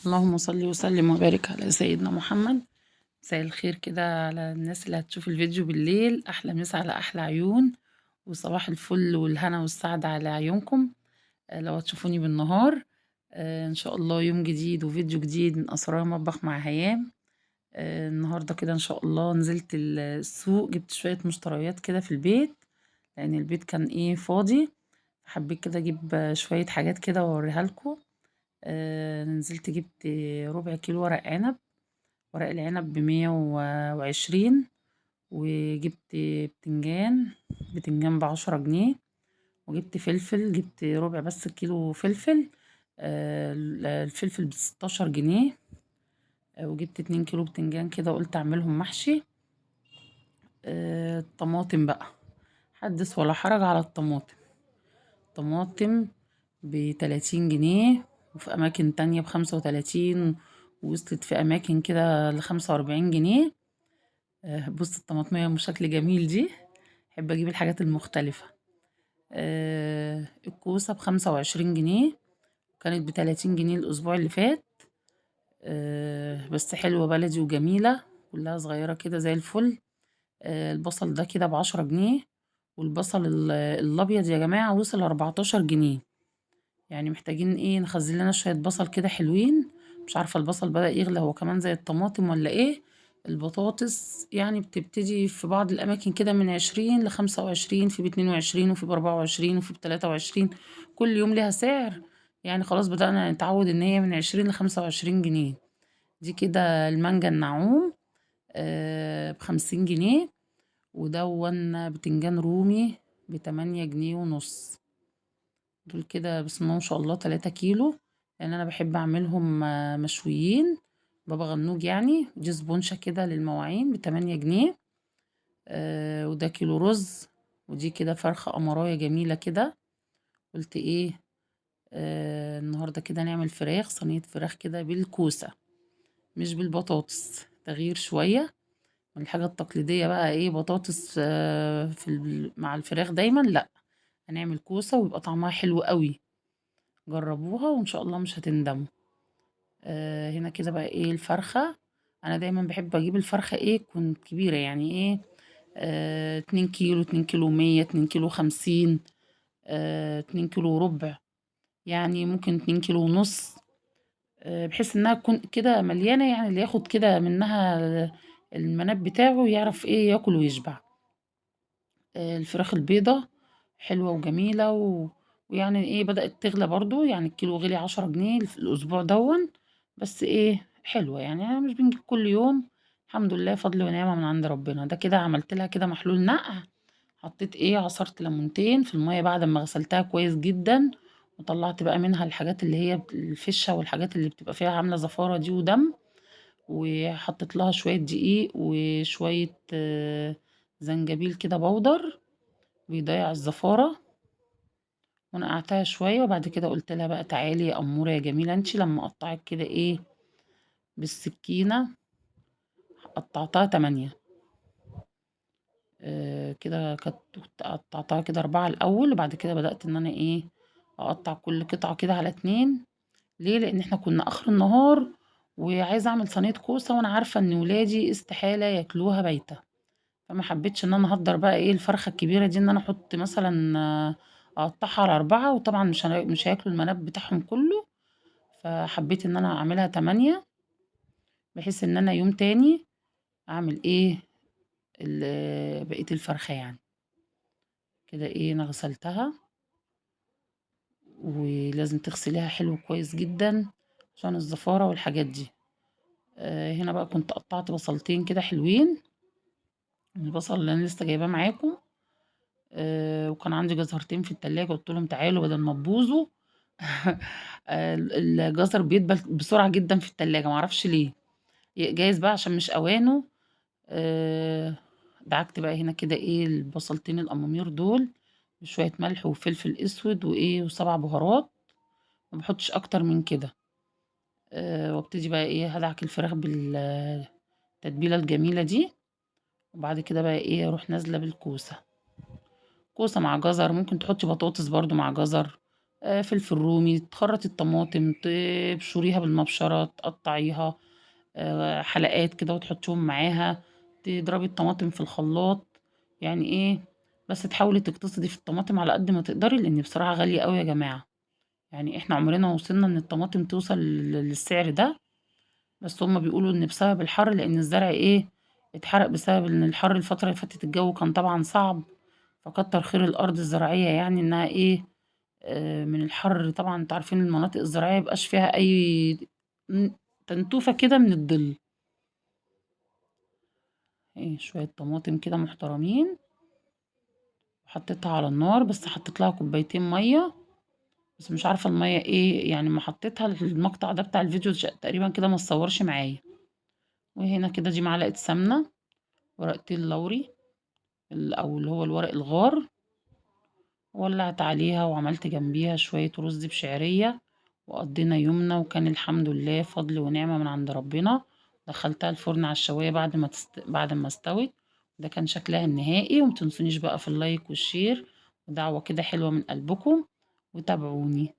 اللهم صل وسلم وبارك على سيدنا محمد. مساء الخير كده على الناس اللي هتشوف الفيديو بالليل. احلى مسا على احلى عيون، وصباح الفل والهنا والسعادة على عيونكم. لو هتشوفوني بالنهار، ان شاء الله يوم جديد وفيديو جديد من اسرار مطبخ مع هيام. النهارده كده ان شاء الله نزلت السوق، جبت شوية مشتريات كده في البيت، لان البيت كان فاضي. حبيت كده اجيب شوية حاجات كده واوريها لكم. نزلت جبت ربع كيلو ورق عنب. ورق العنب ب120. وجبت بتنجان ب10 جنيه. وجبت فلفل، جبت ربع بس كيلو فلفل. الفلفل ب16 جنيه. وجبت 2 كيلو بتنجان كده، قلت اعملهم محشي. الطماطم بقى، حدث ولا حرج على الطماطم. طماطم ب30 جنيه، وفي أماكن تانية ب35، ووصلت في أماكن كده ل45 جنيه. بص الطماطمية بشكل جميل دي، أحب أجيب الحاجات المختلفة. الكوسة ب25 جنيه، وكانت ب30 جنيه الأسبوع اللي فات. بس حلوة بلدي وجميلة، كلها صغيرة كده زي الفل. البصل ده كده ب10 جنيه، والبصل الأبيض يا جماعة وصل 14 جنيه. يعني محتاجين نخزن لنا شوية بصل كده حلوين. مش عارفة البصل بدأ يغلى هو كمان زي الطماطم ولا ايه. البطاطس يعني بتبتدي في بعض الأماكن كده من 20 ل25، في ب22 وفي ب24 وفي ب23. كل يوم ليها سعر. يعني خلاص بدأنا نتعود ان هي من 20 ل25 جنيه. دي كده المانجا النعوم ب50 جنيه. ودون بتنجان رومي ب8 جنيه ونص. دول كده بسم الله ما شاء الله 3 كيلو، لان انا بحب اعملهم مشويين. بابا غنوج يعني، ودي سبونشة كده للمواعين ب8 جنيه. وده كيلو رز. ودي كده فرخة أمراية جميلة كده. قلت النهاردة كده نعمل فراخ، صينية فراخ كده بالكوسة مش بالبطاطس، تغيير شوية من الحاجة التقليدية بقى، بطاطس مع الفراخ دايما، لا. هنعمل كوسة ويبقى طعمها حلو قوي. جربوها وان شاء الله مش هتندموا. هنا كده بقى الفرخة. انا دايما بحب اجيب الفرخة تكون كبيرة، يعني 2 كيلو، 2 كيلو 100، 2 كيلو 50، 2 كيلو وربع. يعني ممكن 2 كيلو ونص. بحيث انها تكون كده مليانة، يعني اللي ياخد كده منها المناب بتاعه يعرف ياكل ويشبع. الفراخ البيضة حلوة وجميلة ويعني بدأت تغلى برضو، يعني الكيلو غلي 10 جنيه في الأسبوع دون. بس حلوة، يعني أنا مش بنجيب كل يوم. الحمد لله، فضل ونعمة من عند ربنا. ده كده عملت لها كده محلول نقع. حطيت عصرت ليمونتين في المية بعد ما غسلتها كويس جدا، وطلعت بقى منها الحاجات اللي هي الفشة والحاجات اللي بتبقى فيها عاملة زفارة دي ودم. وحطيت لها شوية دقيق وشوية زنجبيل كده بودر، بيضيع الزفارة. ونقعتها شوية، وبعد كده قلت لها بقى تعالي يا أمورة يا جميلة، انتي لما اقطعك كده بالسكينة. قطعتها 8. كده كنت قطعتها كده 4 الأول، وبعد كده بدأت ان انا اقطع كل قطعة كده على 2. ليه؟ لان احنا كنا اخر النهار، وعايزة اعمل صينية كوسة، وانا عارفة ان ولادي استحالة ياكلوها بايتة. فما حبيتش ان انا اهدر بقى الفرخة الكبيرة دي، ان انا احط مثلا اقطعها على 4، وطبعا مش هياكلوا المناب بتاعهم كله. فحبيت ان انا اعملها 8، بحيث ان انا يوم تاني اعمل بقية الفرخة يعني. كده انا غسلتها، ولازم تغسليها حلو كويس جدا عشان الزفارة والحاجات دي. هنا بقى كنت قطعت بصلتين كده حلوين، البصل اللي انا لسه جايباه معاكم. وكان عندي جزرتين في التلاجة، قلت لهم تعالوا بدل ما تبوظوا. الجزر بيدبل بسرعة جدا في التلاجة، معرفش ليه. جايز بقى عشان مش اوانه. دعكت بقى هنا كده البصلتين الأمامير دول بشوية ملح وفلفل اسود و7 بهارات. ما باحطش اكتر من كده. وابتدي بقى هادعك الفراخ بالتتبيلة الجميلة دي. وبعد كده بقى اروح نازلة بالكوسة. كوسة مع جزر، ممكن تحطي بطاطس برضو مع جزر. فلفل رومي، تخرّطي الطماطم، تبشريها بالمبشرة، تقطّعيها حلقات كده وتحطيهم معاها، تضربي الطماطم في الخلاط، يعني إيه، بس تحاولي تقتصدي في الطماطم على قد ما تقدري، لإن بصراحة غالية أوي يا جماعة، يعني إحنا عمرنا ما وصلنا إن الطماطم توصل للسعر ده، بس هُم بيقولوا إن بسبب الحَر، لإن الزرع إيه، اتحرق بسبب إن الحَر الفترة اللي فاتت الجو كان طبعًا صعب، فكتّر خير الأرض الزراعية يعني إنها إيه، من الحَر طبعًا أنتم عارفين المناطق الزراعية ما بيبقاش فيها أي ن تنتوفة كده من الضِل. شوية طماطم كده محترمين، وحطيتها على النار، بس حطيت لها كوبايتين مَيّة، بس مش عارفة المَيّة إيه، يعني أمّا حطيتها المقطع ده بتاع الفيديو تقريبًا كده ما اتصورش معايا. وهنا كده دي معلقة سمنة، ورقتين لوري أو اللي هو الورق الغار، وولّعت عليها وعملت جنبيها شوية رز بشعرية، وقضينا يومنا وكان الحمد لله فضل ونعمة من عند ربنا. دخّلتها الفرن على الشواية بعد ما استوت، ده كان شكلها النهائي. وما تنسونيش بقى في اللايك والشير، ودعوة كده حلوة من قلبكم، وتابعوني.